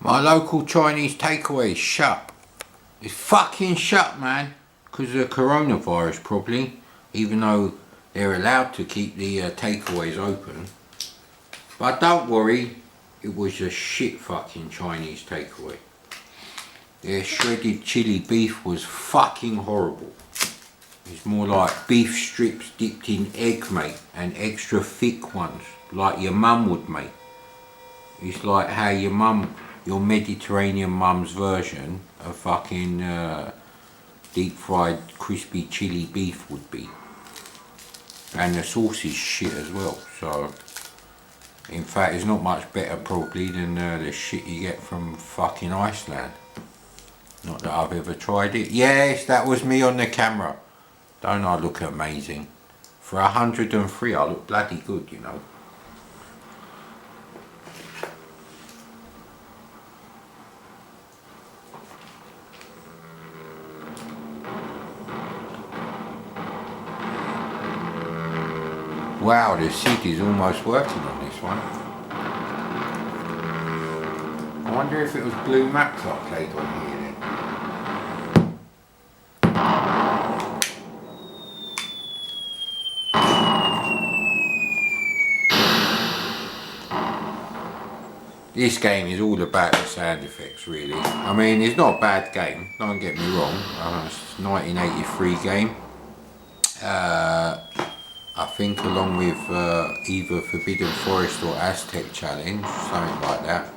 My local Chinese takeaway is shut. It's fucking shut, man. Because of the coronavirus, probably. Even though they're allowed to keep the takeaways open. But don't worry, it was a shit fucking Chinese takeaway. Their shredded chili beef was fucking horrible. It's more like beef strips dipped in egg, mate. And extra thick ones. Like your mum would, mate. It's like how your Mediterranean mum's version of fucking deep fried crispy chili beef would be. And the sauce is shit as well, so in fact it's not much better probably than the shit you get from fucking Iceland. Not that I've ever tried it. Yes, that was me on the camera. Don't I look amazing? For 103 I look bloody good, you know. Wow, the SID is almost working on this one. I wonder if it was Blue Max I played on here then. This game is all about the sound effects, really. I mean, it's not a bad game, don't get me wrong. It's a 1983 game. I think along with either Forbidden Forest or Aztec Challenge, something like that,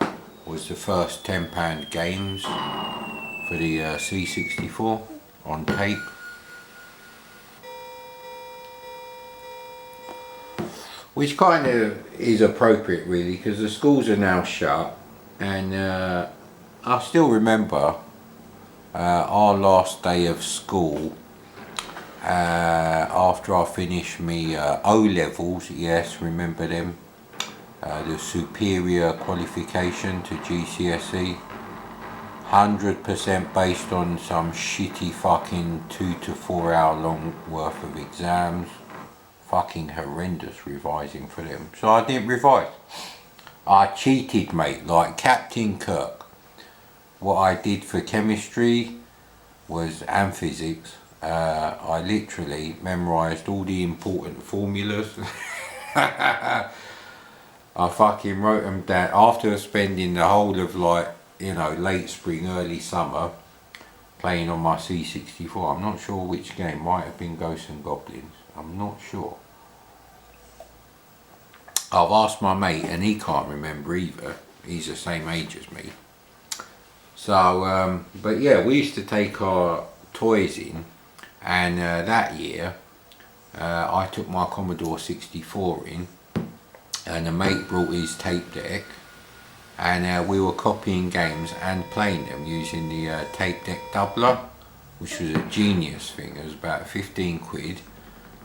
was the first £10 games for the C64 on tape. Which kind of is appropriate really, because the schools are now shut, and I still remember our last day of school. After I finished me O-levels, yes, remember them, the superior qualification to GCSE, 100% based on some shitty fucking 2 to 4 hour long worth of exams, fucking horrendous revising for them, so I didn't revise. I cheated, mate, like Captain Kirk. What I did for chemistry was, and physics, I literally memorised all the important formulas. I fucking wrote them down after spending the whole of, like, you know, late spring, early summer playing on my C64. I'm not sure which game, might have been Ghosts and Goblins, I'm not sure. I've asked my mate and he can't remember either, he's the same age as me. So, but yeah, we used to take our toys in. And that year I took my Commodore 64 in, and a mate brought his tape deck, and we were copying games and playing them using the tape deck doubler, which was a genius thing. It was about 15 quid.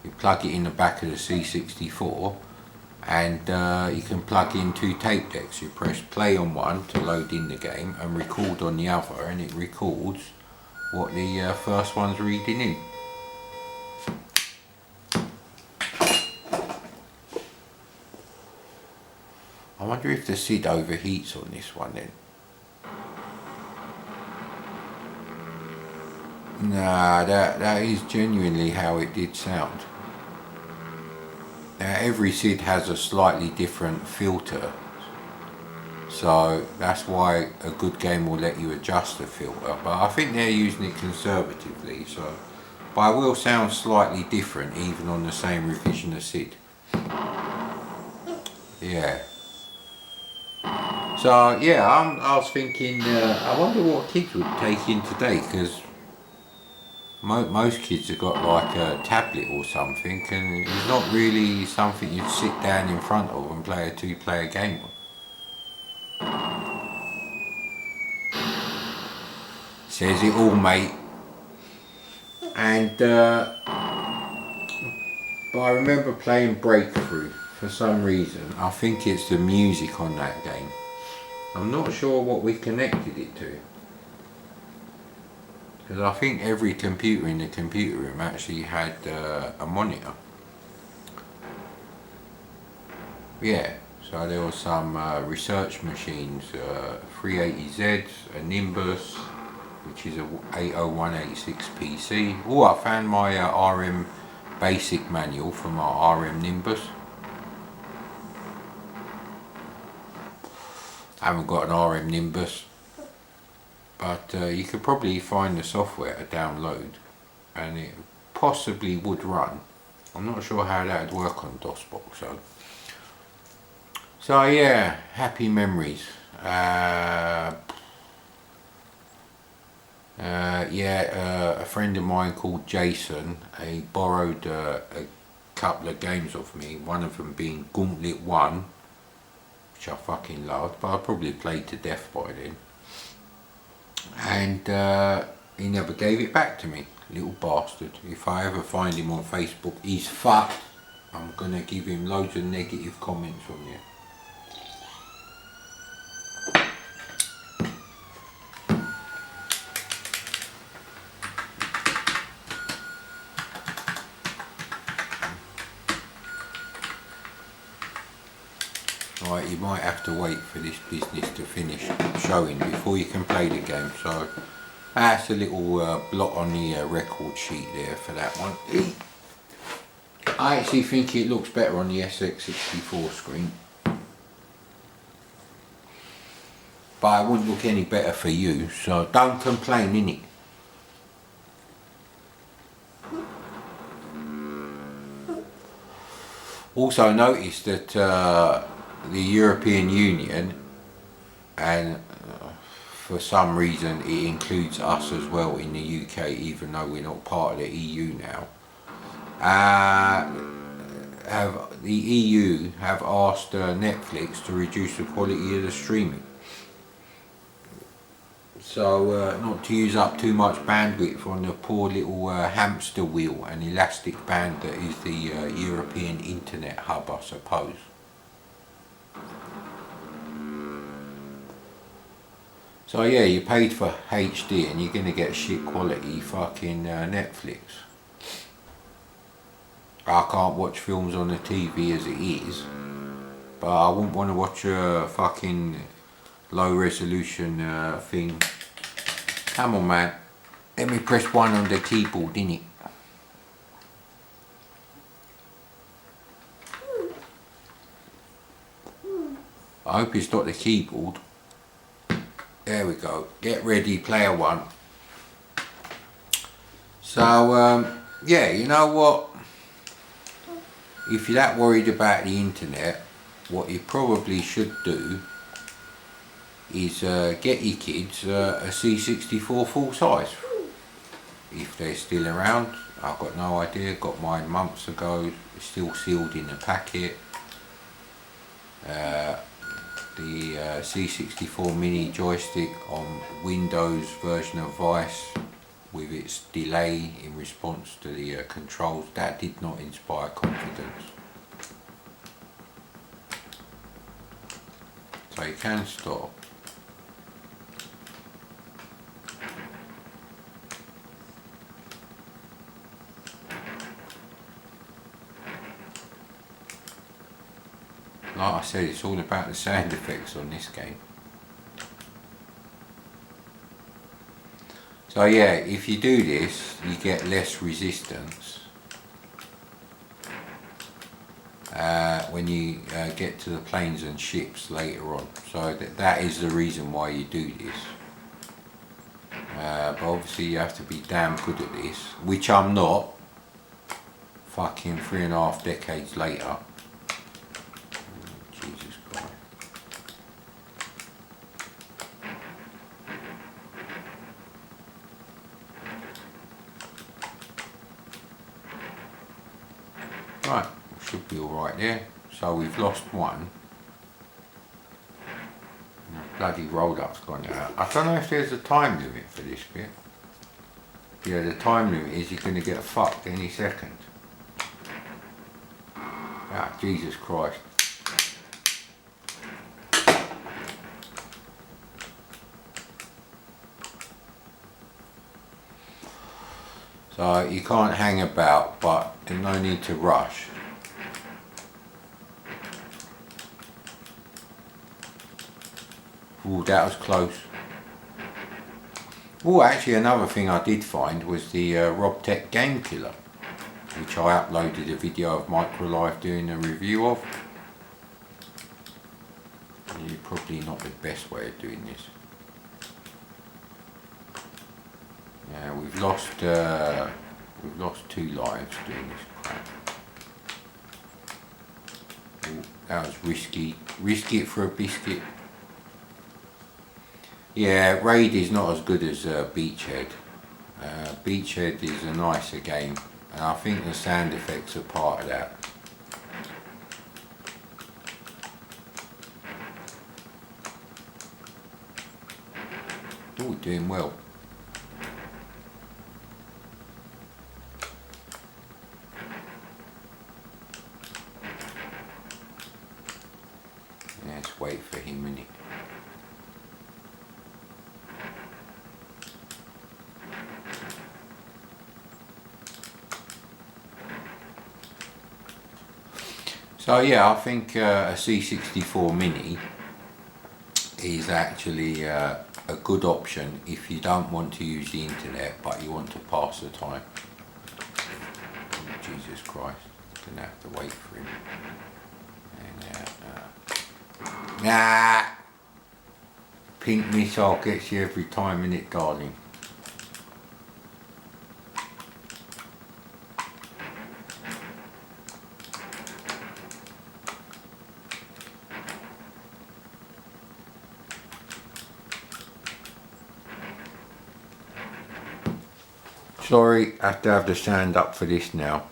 You plug it in the back of the C64 and you can plug in 2 tape decks. You press play on one to load in the game and record on the other, and it records what the first one's reading in. I wonder if the SID overheats on this one then. Nah, that is genuinely how it did sound. Now every SID has a slightly different filter, so that's why a good game will let you adjust the filter, but I think they're using it conservatively, so but it will sound slightly different even on the same revision of SID. Yeah. So yeah, I was thinking, I wonder what kids would take in today, because most kids have got like a tablet or something, and it's not really something you'd sit down in front of and play a 2-player game on. Says it all, mate. And but I remember playing Breakthrough for some reason. I think it's the music on that game. I'm not sure what we connected it to, because I think every computer in the computer room actually had a monitor. Yeah, So there were some research machines, 380Zs, a Nimbus, which is a 80186 PC. Oh, I found my RM basic manual for my RM Nimbus. I haven't got an RM Nimbus, but you could probably find the software to download and it possibly would run. I'm not sure how that would work on DOSBox though. So yeah, happy memories. A friend of mine called Jason, he borrowed a couple of games off me, one of them being Gauntlet 1, which I fucking loved, but I probably played to death by then. And he never gave it back to me, little bastard. If I ever find him on Facebook, he's fucked. I'm gonna give him loads of negative comments on there. Right, you might have to wait for this business to finish showing before you can play the game. So that's a little blot on the record sheet there for that one. I actually think it looks better on the SX64 screen, but it wouldn't look any better for you, so don't complain, innit? Also noticed that the European Union, and for some reason it includes us as well in the UK, even though we're not part of the EU now, the EU have asked Netflix to reduce the quality of the streaming. So not to use up too much bandwidth on the poor little hamster wheel and elastic band that is the European Internet hub, I suppose. So yeah, you paid for HD and you're gonna get shit quality fucking Netflix. I can't watch films on the TV as it is, but I wouldn't want to watch a fucking low resolution thing. Come on, man. Let me press 1 on the keyboard, innit? I hope it's not the keyboard. There we go. Get ready, player 1. So, yeah, you know what? If you're that worried about the internet, what you probably should do is get your kids a C64 full size. If they're still around. I've got no idea. Got mine months ago. It's still sealed in the packet. The C64 mini joystick on Windows version of Vice with its delay in response to the controls, that did not inspire confidence. So you can stop. Like I said, it's all about the sound effects on this game. So yeah, if you do this, you get less resistance when you get to the planes and ships later on. So that is the reason why you do this. But obviously you have to be damn good at this, which I'm not. Fucking 3.5 decades later. Jesus Christ. Right, should be alright there. So we've lost one. And the bloody roll-up's gone out. I don't know if there's a time limit for this bit. Yeah, the time limit is you're going to get fucked any second. Ah, Jesus Christ. So you can't hang about, but there's no need to rush. Oh, that was close. Oh, actually another thing I did find was the RobTech Game Killer, which I uploaded a video of Microlife doing a review of. Probably not the best way of doing this. Yeah, we've lost 2 lives doing this crap. Ooh, that was risky. Risk it for a biscuit. Yeah, Raid is not as good as Beachhead. Beachhead is a nicer game, and I think the sound effects are part of that. Oh, doing well. Yeah, let's wait for him a minute. So yeah, I think a C64 Mini is actually a good option if you don't want to use the internet but you want to pass the time. Oh, Jesus Christ, gonna have to wait for him. And, nah, pink missile gets you every time, innit, darling? Sorry, I have to have the sound up for this now.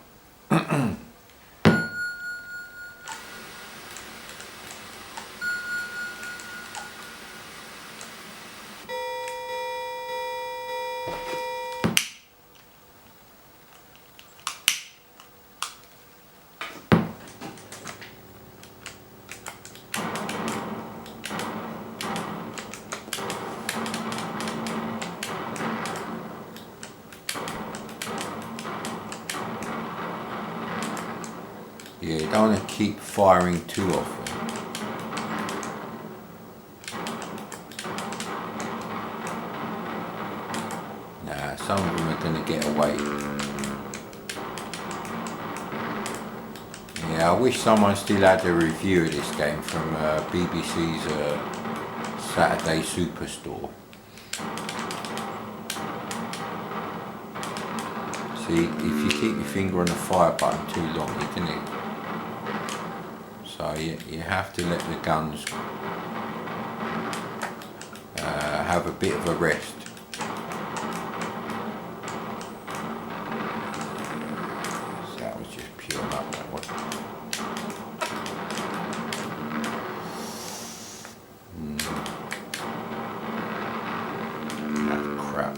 Yeah, you don't want to keep firing too often. Nah, some of them are going to get away. Yeah, I wish someone still had a review of this game from BBC's Saturday Superstore. See, if you keep your finger on the fire button too long, you can hit. So you have to let the guns have a bit of a rest. So that was just pure luck, that was. That's crap.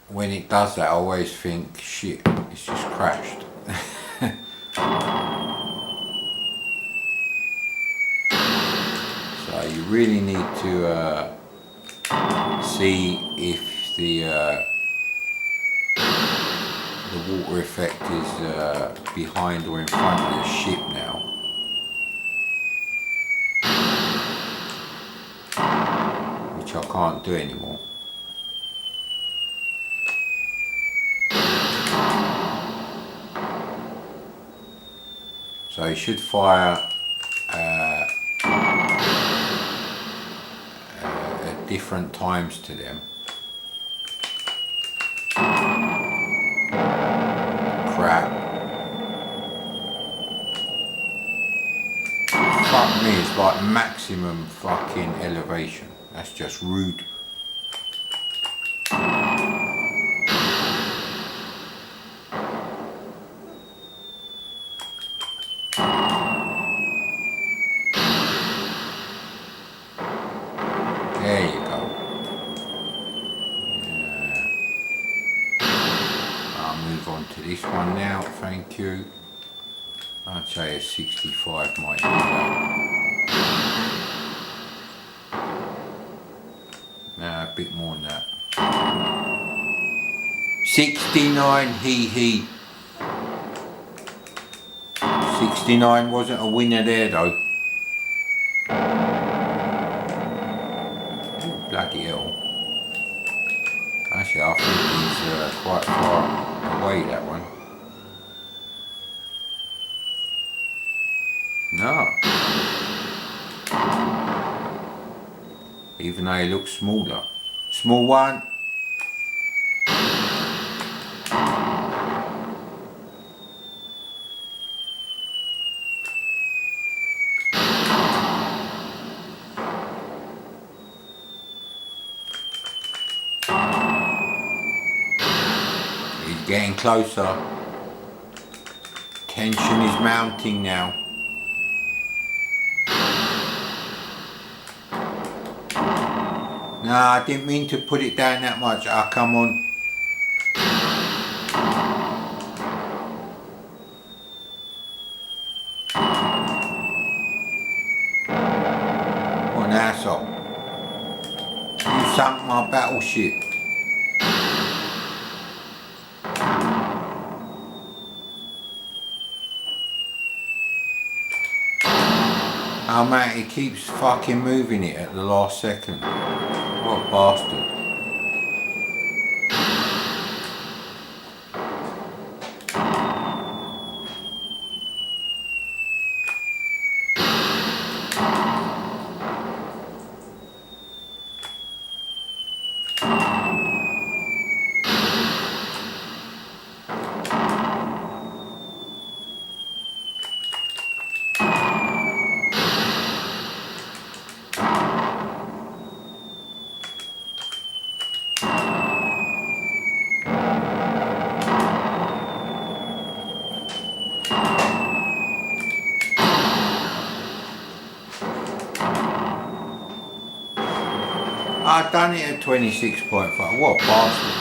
When it does that, I always think, shit, it's just crashed. So you really need to see if the water effect is behind or in front of the ship now. Which I can't do anymore. So you should fire at different times to them. Crap. Fuck me, it's like maximum fucking elevation. That's just rude. There you go. Yeah. I'll move on to this one now, thank you. I'd say a 65 might do that. No, a bit more than that. 69, hee hee. 69 wasn't a winner there though. Oh, bloody hell. Actually, I think he's quite far away, that one. No. Even though he looks smaller. Small one. He's getting closer. Tension is mounting now. No, I didn't mean to put it down that much. Ah, come on. What an asshole. You sunk my battleship. Oh man, he keeps fucking moving it at the last second. What a bastard. I've done it at 26.5. What a bastard.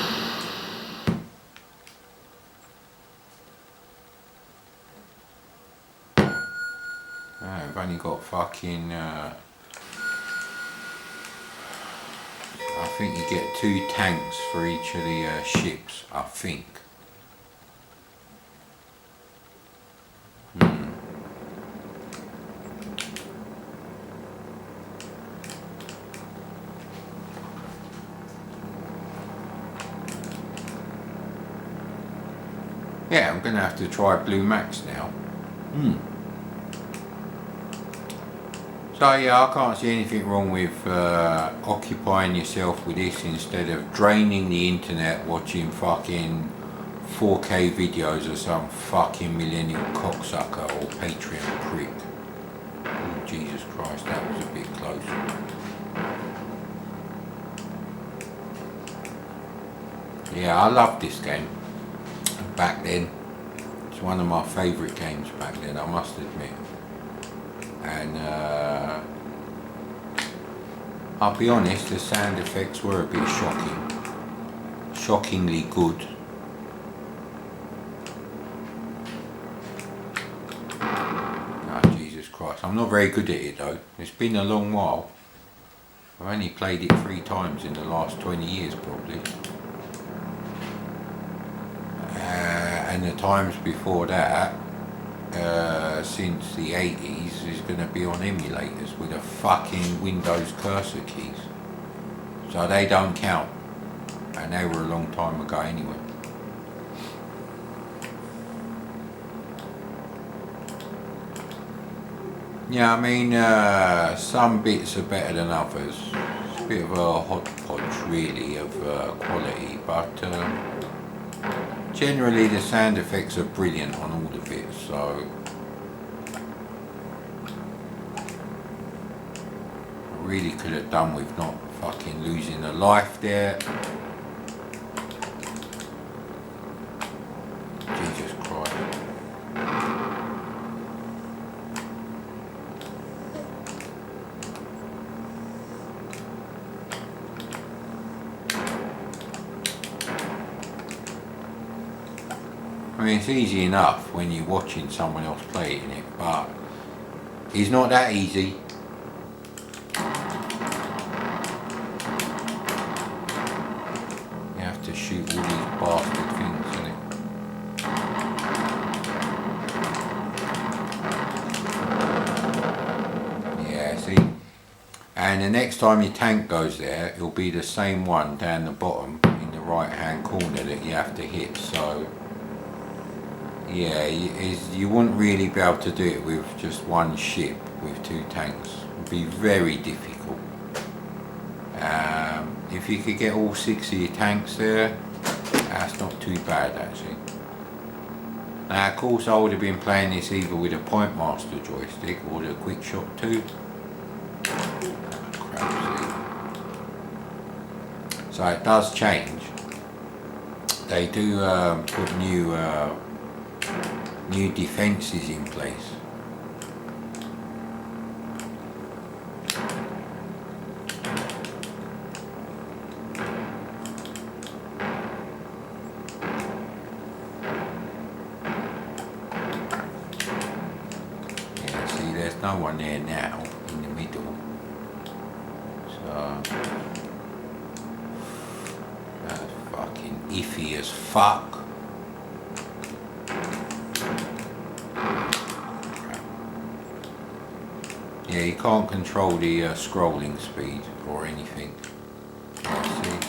I've only got fucking... I think you get 2 tanks for each of the ships, I think. Yeah, I'm going to have to try Blue Max now. So yeah, I can't see anything wrong with occupying yourself with this instead of draining the internet watching fucking 4K videos of some fucking millennial cocksucker or Patreon prick. Oh, Jesus Christ, that was a bit close. Yeah, I love this game. Back then, it's one of my favourite games back then, I must admit. And I'll be honest, the sound effects were a bit shocking. Shockingly good. Oh, Jesus Christ, I'm not very good at it though. It's been a long while. I've only played it 3 times in the last 20 years probably. And the times before that, since the 80s, is going to be on emulators with a fucking Windows cursor keys. So they don't count. And they were a long time ago anyway. Yeah, I mean, some bits are better than others. It's a bit of a hodgepodge really of quality, but generally the sound effects are brilliant on all the bits, so I really could have done with not fucking losing a life there. Jesus Christ. I mean, it's easy enough when you're watching someone else playing it, but it's not that easy. You have to shoot all these bastard things, innit? and the next time your tank goes there, it'll be the same one down the bottom in the right hand corner that you have to hit. So yeah, you wouldn't really be able to do it with just one ship with 2 tanks. It would be very difficult. If you could get all 6 of your tanks there, that's not too bad actually. Now of course I would have been playing this either with a Point Master joystick or the Quick Shot 2. Crap, see. So it does change. They do put new defences in place. There's no one there now in the middle, so that's fucking iffy as fuck. Yeah, you can't control the scrolling speed or anything. See?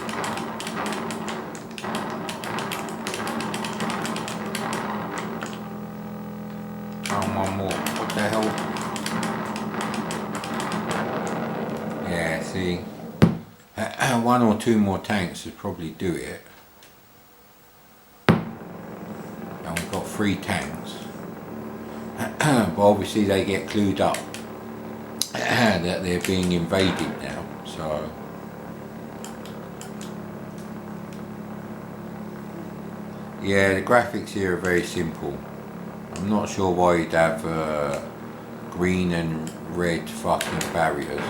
Oh, one more. What the hell? Yeah, see, 1 or 2 more tanks would probably do it. And we've got 3 tanks. But obviously they get clued up that they're being invaded now, so yeah, the graphics here are very simple. I'm not sure why you'd have green and red fucking barriers.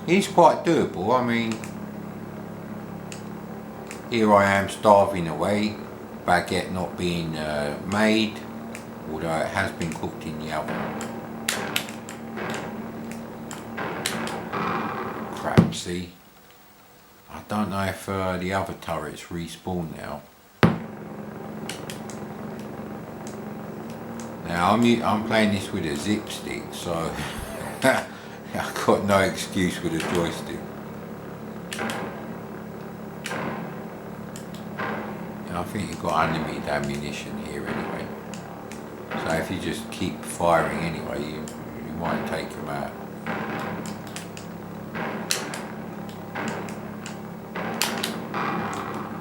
It's quite doable. I mean, here I am starving away, baguette not being made, although it has been cooked in the oven. Crap, see? I don't know if the other turrets respawn now. Now I'm playing this with a zip stick, so I've got no excuse with a joystick. And I think you've got unlimited ammunition here anyway. So if you just keep firing anyway, you might take them out.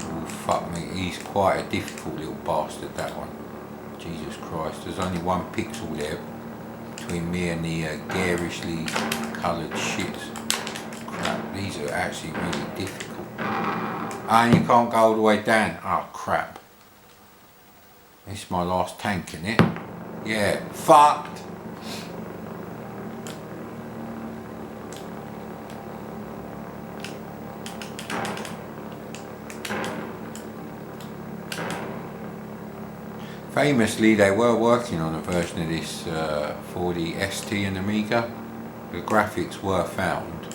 Oh fuck me, he's quite a difficult little bastard, that one. Jesus Christ, there's only 1 pixel there between me and the garishly coloured shit. Crap, these are actually really difficult. And you can't go all the way down. Oh crap. This is my last tank, isn't it? Yeah, fucked. Famously, they were working on a version of this for the ST and Amiga. The graphics were found.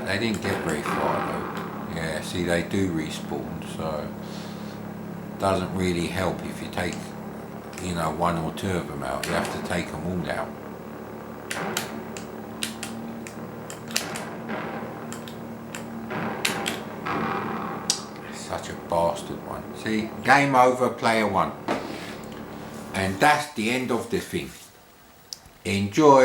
They didn't get very far though. Yeah, see, they do respawn, so it doesn't really help if you take, you know, 1 or 2 of them out. You have to take them all out. Such a bastard one. See, game over, player 1. And that's the end of the thing. Enjoy.